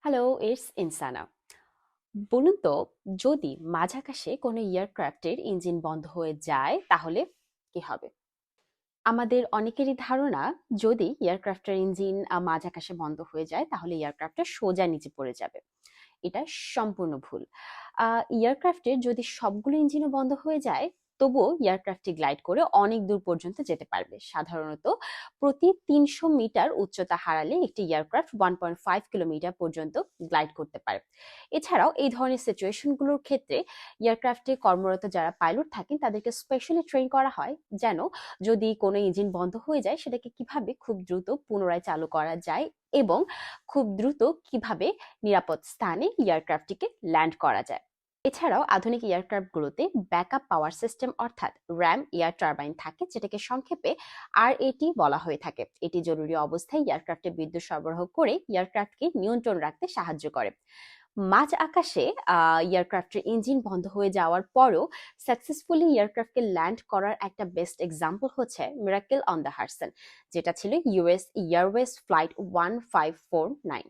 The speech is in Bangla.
হ্যালো, ইটস ইনসানা। বলুন তো, যদি মাঝ আকাশে কোনো এয়ারক্রাফটের ইঞ্জিন বন্ধ হয়ে যায় তাহলে কি হবে? আমাদের অনেকেরই ধারণা, যদি এয়ারক্রাফটের ইঞ্জিন মাঝ আকাশে বন্ধ হয়ে যায় তাহলে এয়ারক্রাফটটা সোজা নিচে পড়ে যাবে। এটা সম্পূর্ণ ভুল। এয়ারক্রাফটের যদি সবগুলো ইঞ্জিনও বন্ধ হয়ে যায়, তবুও এয়ারক্রাফটটি গ্লাইড করে অনেক দূর পর্যন্ত যেতে পারবে। সাধারণত প্রতি ৩০০ মিটার উচ্চতা হারালে একটি এয়ারক্রাফট 1.5 কিলোমিটার পর্যন্ত গ্লাইড করতে পারে। এছাড়াও এই ধরনের সিচুয়েশনগুলোর ক্ষেত্রে এয়ারক্রাফটে কর্মরত যারা পাইলট থাকেন তাদেরকে স্পেশালি ট্রেন করা হয়, যেন যদি কোনো ইঞ্জিন বন্ধ হয়ে যায় সেটাকে কিভাবে খুব দ্রুত পুনরায় চালু করা যায় এবং খুব দ্রুত কিভাবে নিরাপদ স্থানে এয়ারক্রাফটটিকে ল্যান্ড করা যায়। এছাড়াও আধুনিক এয়ারক্রাফটগুলোতে ব্যাকআপ পাওয়ার সিস্টেম অর্থাৎ র্যাম এয়ার টারবাইন থাকে, যেটাকে সংক্ষেপে RAT বলা হয়ে থাকে। এটি জরুরি অবস্থায় এয়ারক্রাফটে বিদ্যুৎ সরবরাহ করে এয়ারক্রাফটকে নিয়ন্ত্রণ রাখতে সাহায্য করে। মাঝ আকাশে এয়ারক্রাফটের ইঞ্জিন বন্ধ হয়ে যাওয়ার পরও সাকসেসফুলি এয়ারক্রাফটকে ল্যান্ড করার একটা বেস্ট এক্সাম্পল হচ্ছে মিরাকেল অন দ্য হাডসন, যেটা ছিল US এয়ারওয়েজ ফ্লাইট 1549।